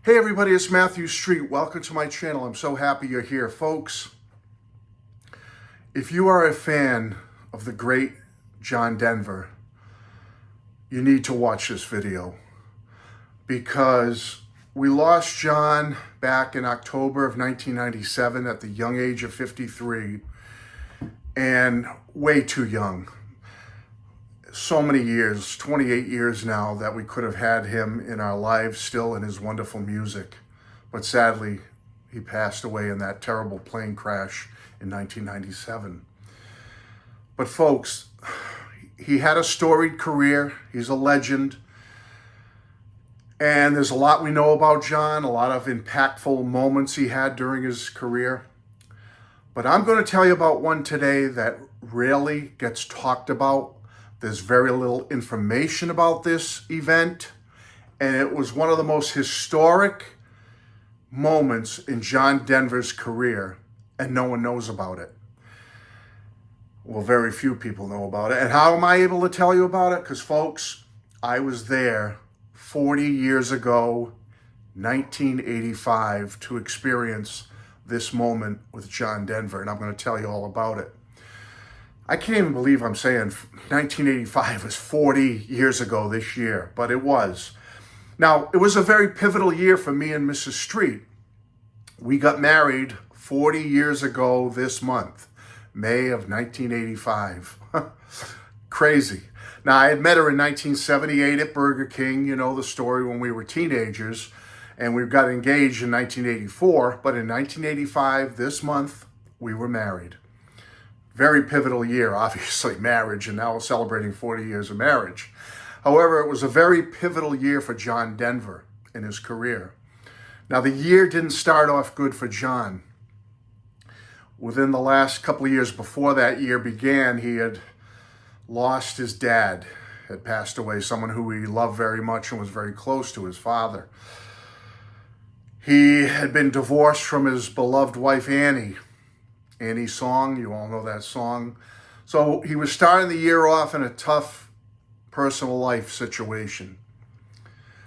Hey everybody, it's Matthew Street. Welcome to my channel. I'm so happy you're here. Folks, if you are a fan of the great John Denver, you need to watch this video because we lost John back in October of 1997 at the young age of 53 and way too young. So many years, 28 years now, that we could have had him in our lives still in his wonderful music. But sadly, he passed away in that terrible plane crash in 1997. But folks, he had a storied career. He's a legend. And there's a lot we know about John, a lot of impactful moments he had during his career. But I'm going to tell you about one today that rarely gets talked about. There's very little information about this event, and it was one of the most historic moments in John Denver's career, and no one knows about it. Well, very few people know about it. And how am I able to tell you about it? Because, folks, I was there 40 years ago, 1985, to experience this moment with John Denver, and I'm going to tell you all about it. I can't even believe I'm saying 1985 was 40 years ago this year, but it was. Now, it was a very pivotal year for me and Mrs. Street. We got married 40 years ago this month, May of 1985. Crazy. Now, I had met her in 1978 at Burger King, you know the story, when we were teenagers, and we got engaged in 1984, but in 1985, this month, we were married. Very pivotal year, obviously, marriage, and now we're celebrating 40 years of marriage. However, it was a very pivotal year for John Denver in his career. Now, the year didn't start off good for John. Within the last couple of years before that year began, he had lost his dad, had passed away, someone who he loved very much and was very close to, his father. He had been divorced from his beloved wife, Annie's song, you all know that song. So he was starting the year off in a tough personal life situation.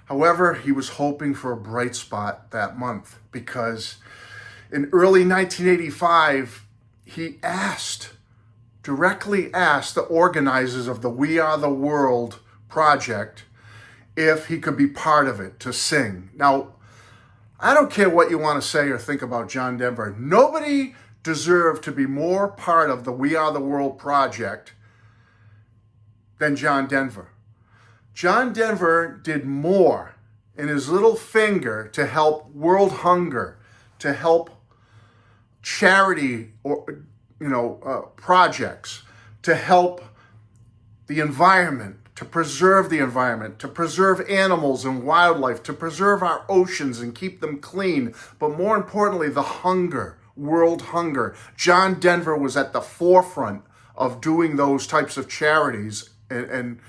However, he was hoping for a bright spot that month because in early 1985, he directly asked the organizers of the We Are the World project if he could be part of it to sing. Now, I don't care what you want to say or think about John Denver. Nobody deserved to be more part of the We Are the World project than John Denver. John Denver did more in his little finger to help world hunger, to help charity or projects, to help the environment, to preserve the environment, to preserve animals and wildlife, to preserve our oceans and keep them clean, but more importantly, the hunger. World hunger. John Denver was at the forefront of doing those types of charities and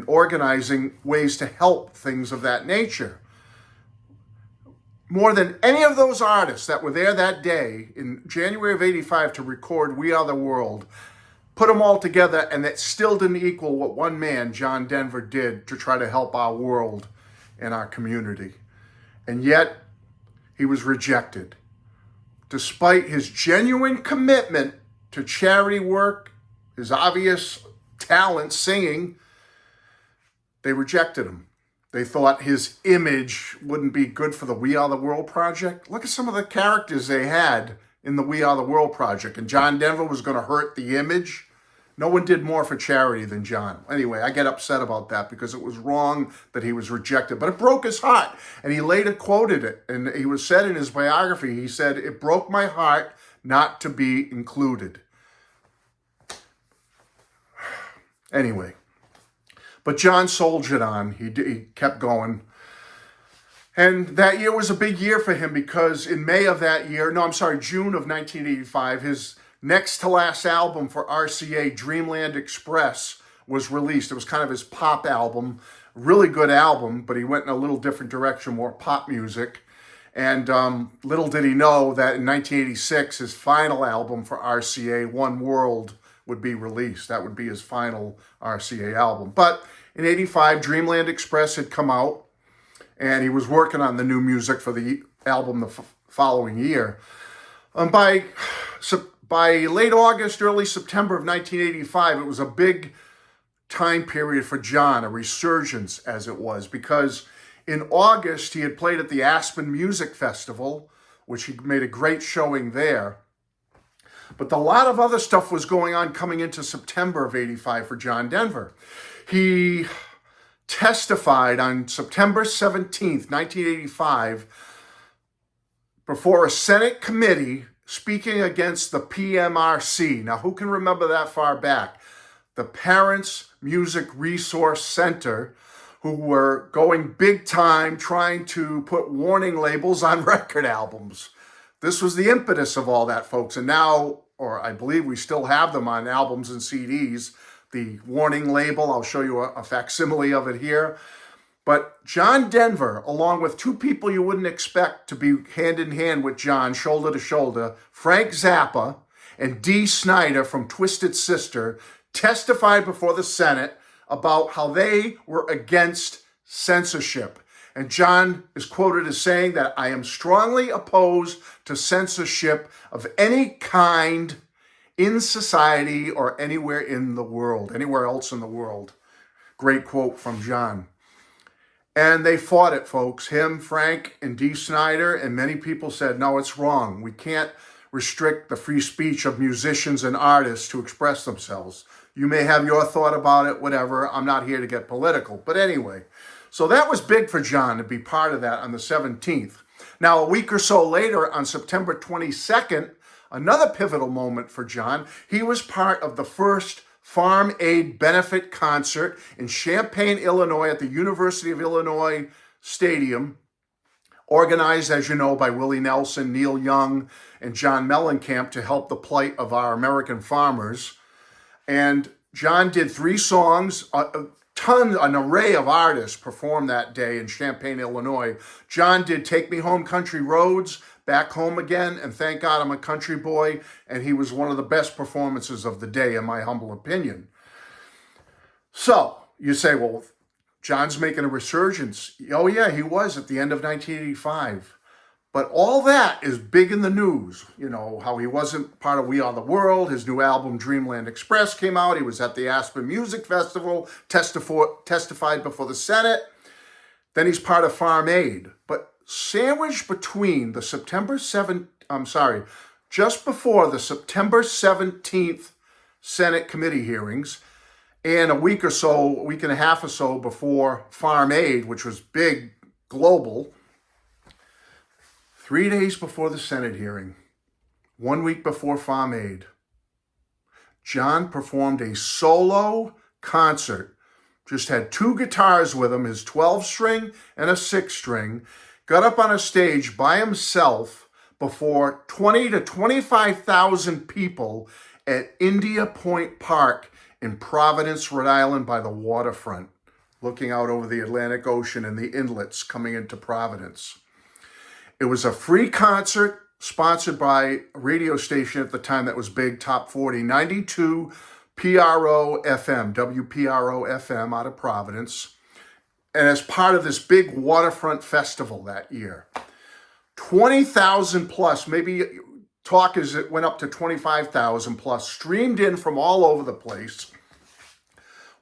organizing ways to help things of that nature. More than any of those artists that were there that day in January of 85 to record We Are the World, put them all together, and that still didn't equal what one man, John Denver, did to try to help our world and our community. And yet, he was rejected. Despite his genuine commitment to charity work, his obvious talent singing, they rejected him. They thought his image wouldn't be good for the We Are the World project. Look at some of the characters they had in the We Are the World project, and John Denver was going to hurt the image. No one did more for charity than John. Anyway, I get upset about that because it was wrong that he was rejected, but it broke his heart. And he later quoted it, and he was said in his biography, he said, "It broke my heart not to be included." Anyway, but John soldiered on. He kept going. And that year was a big year for him because in June of 1985, his next to last album for RCA, Dreamland Express, was released. It was kind of his pop album, really good album, but he went in a little different direction, more pop music. And little did he know that in 1986, his final album for RCA, One World, would be released. That would be his final RCA album. But in 85, Dreamland Express had come out. and he was working on the new music for the album the following year. By late August, early September of 1985, it was a big time period for John, a resurgence as it was, because in August he had played at the Aspen Music Festival, which he made a great showing there. But a lot of other stuff was going on coming into September of 85 for John Denver. He testified on September 17th, 1985, before a Senate committee speaking against the PMRC. Now, who can remember that far back? The Parents Music Resource Center, who were going big time trying to put warning labels on record albums. This was the impetus of all that, folks. And now, or I believe we still have them on albums and CDs, the warning label. I'll show you a facsimile of it here. But John Denver, along with two people you wouldn't expect to be hand in hand with John, shoulder to shoulder, Frank Zappa and Dee Snider from Twisted Sister, testified before the Senate about how they were against censorship. And John is quoted as saying that I am strongly opposed to censorship of any kind in society or anywhere in the world, anywhere else in the world. Great quote from John. And they fought it, folks. Him, Frank, and Dee Snider, and many people said, no, it's wrong. We can't restrict the free speech of musicians and artists to express themselves. You may have your thought about it, whatever. I'm not here to get political. But anyway, so that was big for John to be part of that on the 17th. Now, a week or so later, on September 22nd, another pivotal moment for John, he was part of the first Farm Aid benefit concert in Champaign, Illinois at the University of Illinois Stadium, organized, as you know, by Willie Nelson, Neil Young, and John Mellencamp to help the plight of our American farmers. And John did 3 songs. An array of artists performed that day in Champaign, Illinois. John did Take Me Home Country Roads, Back Home Again, and Thank God I'm a Country Boy, and he was one of the best performances of the day, in my humble opinion. So, you say, well, John's making a resurgence. Oh yeah, he was at the end of 1985. But all that is big in the news. You know, how he wasn't part of We Are the World. His new album, Dreamland Express, came out. He was at the Aspen Music Festival, testified before the Senate. Then he's part of Farm Aid. But sandwiched between the just before the September 17th Senate committee hearings and a week and a half or so before Farm Aid, which was big, global, 3 days before the Senate hearing, 1 week before Farm Aid, John performed a solo concert. Just had 2 guitars with him, his 12-string and a 6-string, got up on a stage by himself before 20 to 25,000 people at India Point Park in Providence, Rhode Island by the waterfront, looking out over the Atlantic Ocean and the inlets coming into Providence. It was a free concert sponsored by a radio station at the time that was big, Top 40, 92 PRO FM, WPRO FM out of Providence. And as part of this big waterfront festival that year, 20,000 plus, maybe talk as it went up to 25,000 plus, streamed in from all over the place.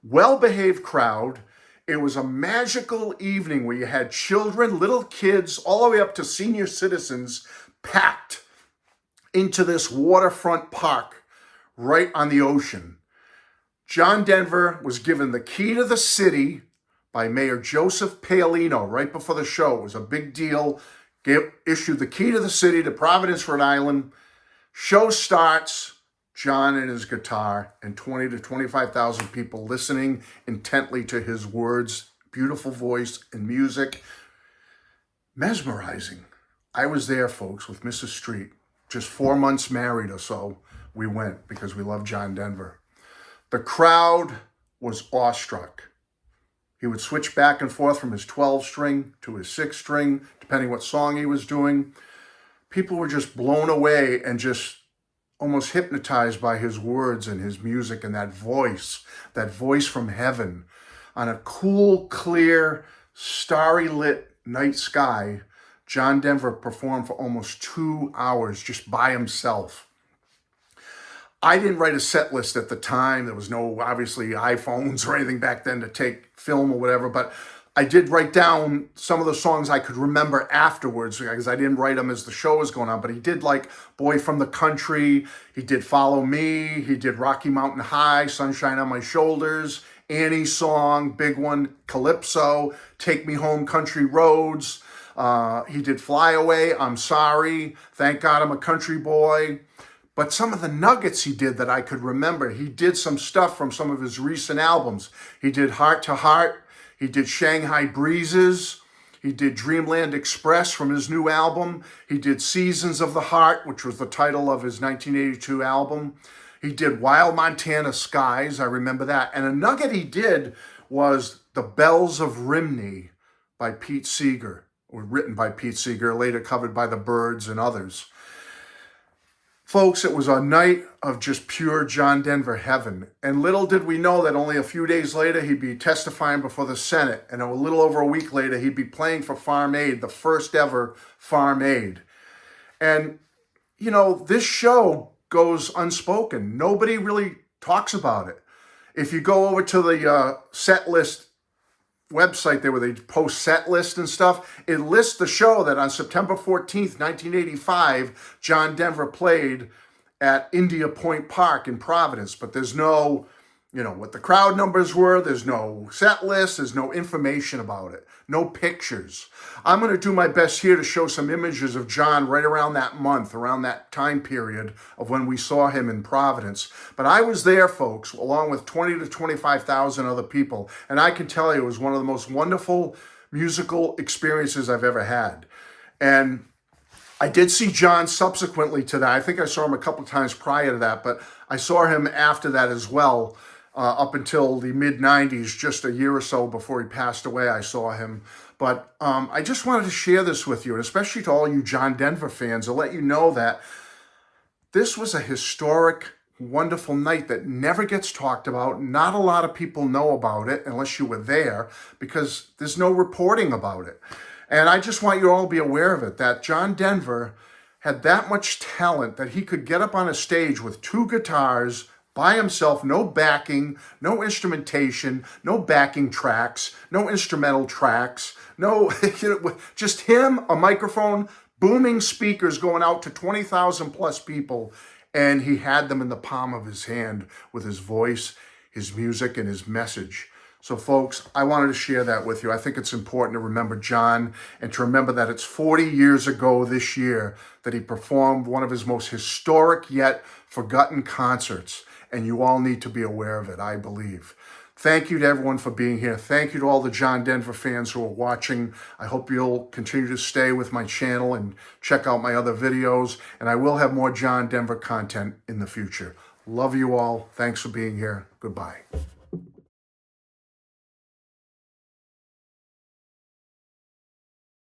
Well-behaved crowd. It was a magical evening where you had children, little kids, all the way up to senior citizens packed into this waterfront park right on the ocean. John Denver was given the key to the city by Mayor Joseph Paolino right before the show. It was a big deal. Issued the key to the city to Providence, Rhode Island. Show starts. John and his guitar, and 20 to 25,000 people listening intently to his words, beautiful voice and music. Mesmerizing. I was there, folks, with Mrs. Street. Just 4 months married or so, we went because we love John Denver. The crowd was awestruck. He would switch back and forth from his 12-string to his 6-string, depending what song he was doing. People were just blown away and just almost hypnotized by his words and his music and that voice from heaven on a cool, clear, starry lit Night Sky, John Denver performed for almost 2 hours just by himself. I didn't write a set list at the time. There was no, obviously, iPhones or anything back then to take film or whatever, but I did write down some of the songs I could remember afterwards because I didn't write them as the show was going on, but he did like Boy from the Country, he did Follow Me, he did Rocky Mountain High, Sunshine on My Shoulders, Annie's Song, big one, Calypso, Take Me Home Country Roads, he did Fly Away, I'm Sorry, Thank God I'm a Country Boy. But some of the nuggets he did that I could remember, he did some stuff from some of his recent albums. He did Heart to Heart, he did Shanghai Breezes, he did Dreamland Express from his new album, he did Seasons of the Heart, which was the title of his 1982 album. He did Wild Montana Skies, I remember that. And a nugget he did was The Bells of Rimney by Pete Seeger, or written by Pete Seeger, later covered by the Byrds and others. Folks, it was a night of just pure John Denver heaven. And little did we know that only a few days later, he'd be testifying before the Senate. And a little over a week later, he'd be playing for Farm Aid, the first ever Farm Aid. And, you know, this show goes unspoken. Nobody really talks about it. If you go over to the set list website there where they post set list and stuff, it lists the show that on September 14th, 1985, John Denver played at India Point Park in Providence. But there's no, you know, what the crowd numbers were. There's no set list. There's no information about it. No pictures. I'm going to do my best here to show some images of John right around that month, around that time period of when we saw him in Providence. But I was there, folks, along with 20 to 25,000 other people. And I can tell you it was one of the most wonderful musical experiences I've ever had. And I did see John subsequently to that. I think I saw him a couple times prior to that, but I saw him after that as well. Up until the mid-90s, just a year or so before he passed away, I saw him. But I just wanted to share this with you, and especially to all you John Denver fans, to let you know that this was a historic, wonderful night that never gets talked about. Not a lot of people know about it unless you were there, because there's no reporting about it. And I just want you all to be aware of it, that John Denver had that much talent that he could get up on a stage with 2 guitars, by himself, no backing, no instrumentation, no backing tracks, no instrumental tracks, no, just him, a microphone, booming speakers going out to 20,000 plus people, and he had them in the palm of his hand with his voice, his music, and his message. So folks, I wanted to share that with you. I think it's important to remember John and to remember that it's 40 years ago this year that he performed one of his most historic yet forgotten concerts. And you all need to be aware of it, I believe. Thank you to everyone for being here. Thank you to all the John Denver fans who are watching. I hope you'll continue to stay with my channel and check out my other videos. And I will have more John Denver content in the future. Love you all. Thanks for being here. Goodbye.